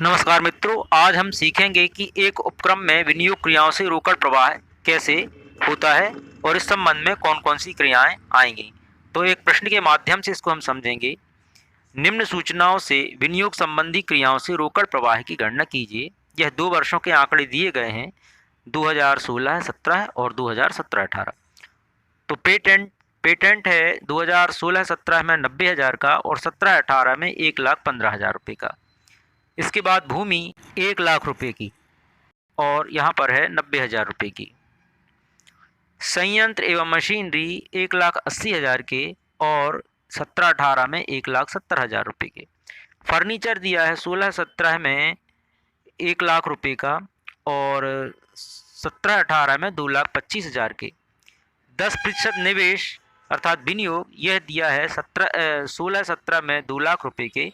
नमस्कार मित्रों, आज हम सीखेंगे कि एक उपक्रम में विनियोग क्रियाओं से रोकड़ प्रवाह कैसे होता है और इस संबंध में कौन-कौन सी क्रियाएं आएंगी। तो एक प्रश्न के माध्यम से इसको हम समझेंगे। निम्न सूचनाओं से विनियोग संबंधी क्रियाओं से रोकड़ प्रवाह की गणना कीजिए। यह 2 वर्षों के आंकड़े दिए गए हैं, 2016-17 और 2017-18। तो पेटेंट पेटेंट है 2016-17 में 90,000 का और 17-18 में 1,15,000 रुपये का। इसके बाद भूमि 1,00,000 रुपये की और यहाँ पर है 90,000 रुपये की। संयंत्र एवं मशीनरी 1,80,000 के और 17-18 में 1,70,000 रुपये के। फर्नीचर दिया है 16-17 में 1,00,000 रुपये का और 17-18 में 2,25,000 के। 10% निवेश अर्थात विनियोग यह दिया है 16-17 में 2,00,000 रुपये के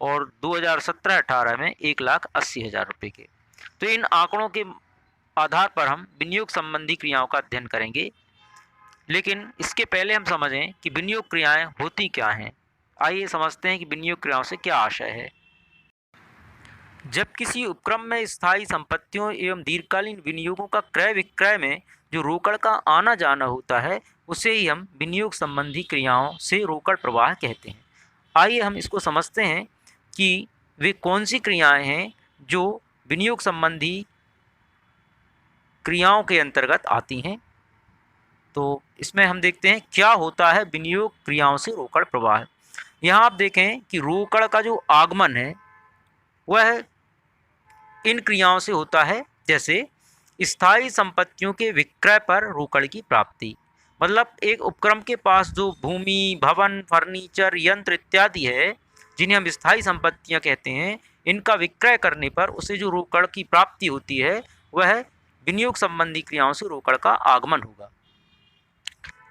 और 2017-18 में 1,80,000 रुपये के। तो इन आंकड़ों के आधार पर हम विनियोग संबंधी क्रियाओं का अध्ययन करेंगे, लेकिन इसके पहले हम समझें कि विनियोग क्रियाएं होती क्या हैं। आइए समझते हैं कि विनियोग क्रियाओं से क्या आशय है। जब किसी उपक्रम में स्थायी संपत्तियों एवं दीर्घकालीन विनियोगों का क्रय विक्रय में जो रोकड़ का आना जाना होता है, उसे ही हम विनियोग संबंधी क्रियाओं से रोकड़ प्रवाह कहते हैं। आइए हम इसको समझते हैं कि वे कौन सी क्रियाएं हैं जो विनियोग संबंधी क्रियाओं के अंतर्गत आती हैं। तो इसमें हम देखते हैं क्या होता है विनियोग क्रियाओं से रोकड़ प्रवाह। यहाँ आप देखें कि रोकड़ का जो आगमन है वह इन क्रियाओं से होता है, जैसे स्थायी संपत्तियों के विक्रय पर रोकड़ की प्राप्ति। मतलब एक उपक्रम के पास जो भूमि, भवन, फर्नीचर, यंत्र इत्यादि है, जिन्हें हम स्थायी संपत्तियां कहते हैं, इनका विक्रय करने पर उसे जो रोकड़ की प्राप्ति होती है वह विनियोग संबंधी क्रियाओं से रोकड़ का आगमन होगा।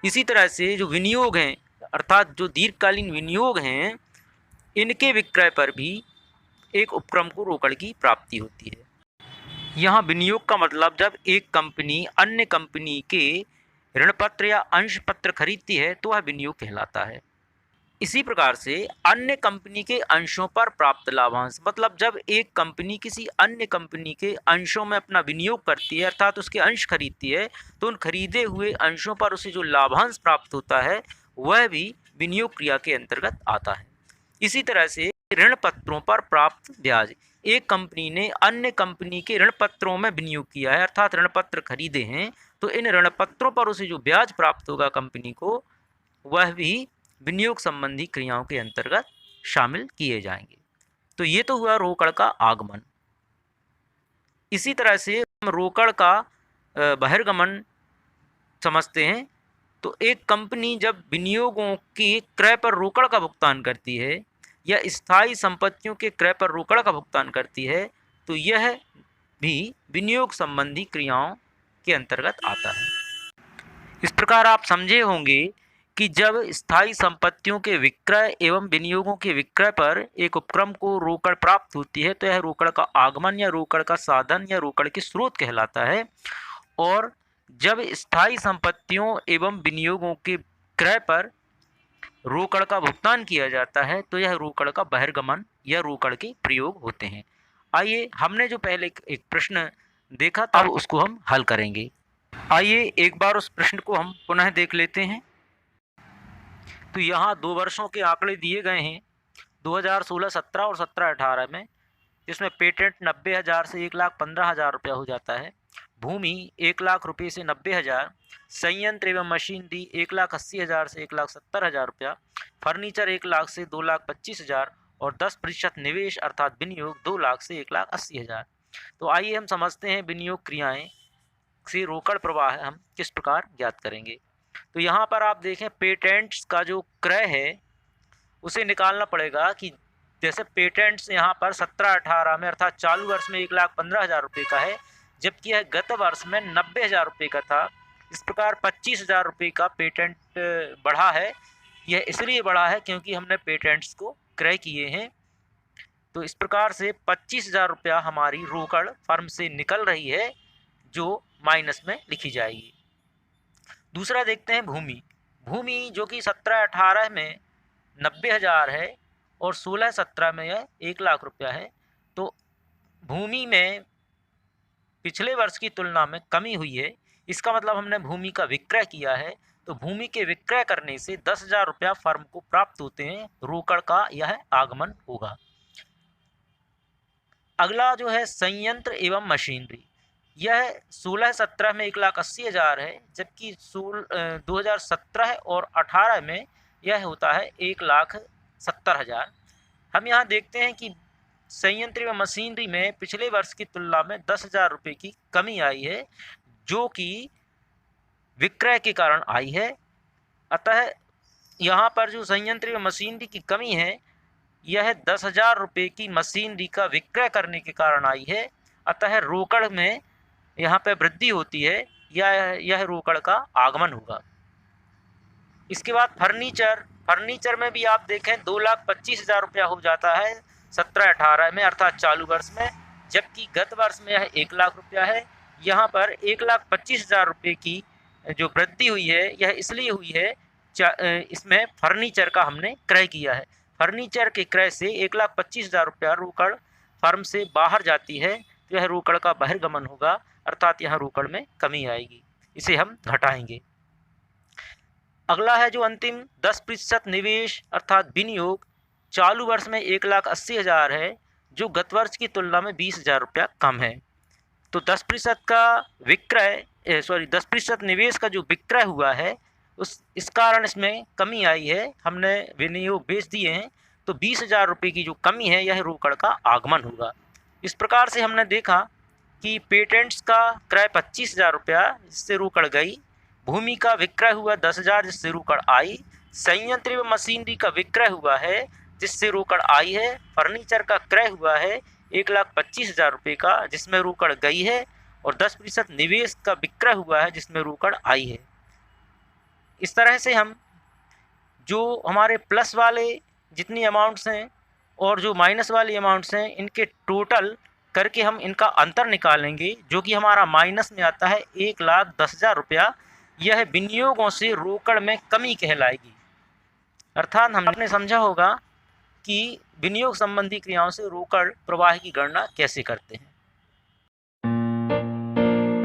इसी तरह से जो विनियोग हैं अर्थात जो दीर्घकालीन विनियोग हैं, इनके विक्रय पर भी एक उपक्रम को रोकड़ की प्राप्ति होती है। यहाँ विनियोग का मतलब जब एक कंपनी अन्य कंपनी के ऋण पत्र या अंश पत्र खरीदती है तो वह विनियोग कहलाता है। इसी प्रकार से अन्य कंपनी के अंशों पर प्राप्त लाभांश, मतलब जब एक कंपनी किसी अन्य कंपनी के अंशों में अपना विनियोग करती है अर्थात उसके अंश खरीदती है, तो उन खरीदे हुए अंशों पर उसे जो लाभांश प्राप्त होता है वह भी विनियोग क्रिया के अंतर्गत आता है। इसी तरह से ऋण पत्रों पर प्राप्त ब्याज, एक कंपनी ने अन्य कंपनी के ऋण पत्रों में विनियोग किया है अर्थात ऋण पत्र खरीदे हैं, तो इन ऋण पत्रों पर उसे जो ब्याज प्राप्त होगा कंपनी को, वह भी विनियोग संबंधी क्रियाओं के अंतर्गत शामिल किए जाएंगे। तो ये तो हुआ रोकड़ का आगमन। इसी तरह से हम रोकड़ का बहिर्गमन समझते हैं। तो एक कंपनी जब विनियोगों के क्रय पर रोकड़ का भुगतान करती है या स्थायी संपत्तियों के क्रय पर रोकड़ का भुगतान करती है, तो यह भी विनियोग संबंधी क्रियाओं के अंतर्गत आता है। इस प्रकार आप समझे होंगे कि जब स्थायी संपत्तियों के विक्रय एवं विनियोगों के विक्रय पर एक उपक्रम को रोकड़ प्राप्त होती है, तो यह रोकड़ का आगमन या रोकड़ का साधन या रोकड़ के स्रोत कहलाता है। और जब स्थायी संपत्तियों एवं विनियोगों के क्रय पर रोकड़ का भुगतान किया जाता है, तो यह रोकड़ का बहिर्गमन या रोकड़ के प्रयोग होते हैं। आइए, हमने जो पहले एक प्रश्न देखा था, अब उसको हम हल करेंगे। आइए एक बार उस प्रश्न को हम पुनः देख लेते हैं। तो यहाँ 2 वर्षों के आंकड़े दिए गए हैं, 2016-17 और 17-18 में, जिसमें पेटेंट 90,000 से 1,15,000 रुपया हो जाता है। भूमि 1,00,000 रुपये से 90,000, संयंत्र एवं मशीनरी 1,80,000 से 1,70,000 रुपया, फर्नीचर 1,00,000 से 2,25,000 और 10% निवेश अर्थात विनियोग 2,00,000 से 1,80,000। तो आइए हम समझते हैं विनियोग क्रियाएं से रोकड़ प्रवाह हम किस प्रकार ज्ञात करेंगे। तो यहाँ पर आप देखें, पेटेंट्स का जो क्रय है उसे निकालना पड़ेगा कि जैसे पेटेंट्स यहाँ पर 17-18 में अर्थात चालू वर्ष में 1,15,000 रुपये का है, जबकि यह गत वर्ष में 90,000 रुपये का था। इस प्रकार 25,000 रुपये का पेटेंट बढ़ा है। यह इसलिए बढ़ा है क्योंकि हमने पेटेंट्स को क्रय किए हैं। तो इस प्रकार से 25,000 रुपया हमारी रोकड़ फर्म से निकल रही है, जो माइनस में लिखी जाएगी। दूसरा देखते हैं भूमि। भूमि जो कि 17-18 में 90,000 है और 16-17 में यह 1,00,000 रुपया है। तो भूमि में पिछले वर्ष की तुलना में कमी हुई है, इसका मतलब हमने भूमि का विक्रय किया है, तो भूमि के विक्रय करने से 10,000 रुपया फर्म को प्राप्त होते हैं, रोकड़ का यह आगमन होगा। अगला जो है संयंत्र एवं मशीनरी, यह 16-17 में 1,80,000 है, जबकि 2017 और 18 में यह होता है 1,70,000। हम यहाँ देखते हैं कि संयंत्र एवं मशीनरी में पिछले वर्ष की तुलना में 10,000 रुपये की कमी आई है, जो कि विक्रय के कारण आई है। अतः यहाँ पर जो संयंत्र एवं मशीनरी की कमी है, यह 10,000 रुपये की मशीनरी का विक्रय करने के कारण आई है। अतः रोकड़ में यहाँ पर वृद्धि होती है, यह रोकड़ का आगमन होगा। इसके बाद फर्नीचर में भी आप देखें 2,25,000 रुपया हो जाता है 17-18 में, अर्थात चालू वर्ष में, जबकि गत वर्ष में यह 1 लाख रुपया है। यहाँ पर 1,25,000 रुपये की जो वृद्धि हुई है, यह इसलिए हुई है, इसमें फर्नीचर का हमने क्रय किया है। फर्नीचर के क्रय से 1,25,000 रुपया रोकड़ फर्म से बाहर जाती है, तो यह रोकड़ का बहिर्गमन होगा, अर्थात यहाँ रोकड़ में कमी आएगी, इसे हम घटाएंगे। अगला है जो अंतिम 10% निवेश अर्थात विनियोग, चालू वर्ष में 1,80,000 है, जो गत वर्ष की तुलना में 20,000 रुपया कम है। तो 10% का 10% निवेश का जो विक्रय हुआ है, इस कारण इसमें कमी आई है, हमने विनियोग बेच दिए हैं, तो 20,000 रुपये की जो कमी है, यह रोकड़ का आगमन होगा। इस प्रकार से हमने देखा कि पेटेंट्स का क्रय 25,000 रुपया, जिससे रोकड़ गई, भूमि का विक्रय हुआ 10,000, जिससे रोकड़ आई, संयंत्र एवं मशीनरी का विक्रय हुआ है, जिससे रोकड़ आई है, फर्नीचर का क्रय हुआ है 1,25,000 रुपये का, जिसमें रोकड़ गई है, और 10% निवेश का विक्रय हुआ है, जिसमें रोकड़ आई है। इस तरह से हम जो हमारे प्लस वाले जितनी अमाउंट्स हैं और जो माइनस वाली अमाउंट्स हैं, इनके टोटल करके हम इनका अंतर निकालेंगे, जो कि हमारा माइनस में आता है 1,10,000 रुपया। यह विनियोगों से रोकड़ में कमी कहलाएगी। अर्थात हमने समझा होगा कि विनियोग संबंधी क्रियाओं से रोकड़ प्रवाह की गणना कैसे करते हैं।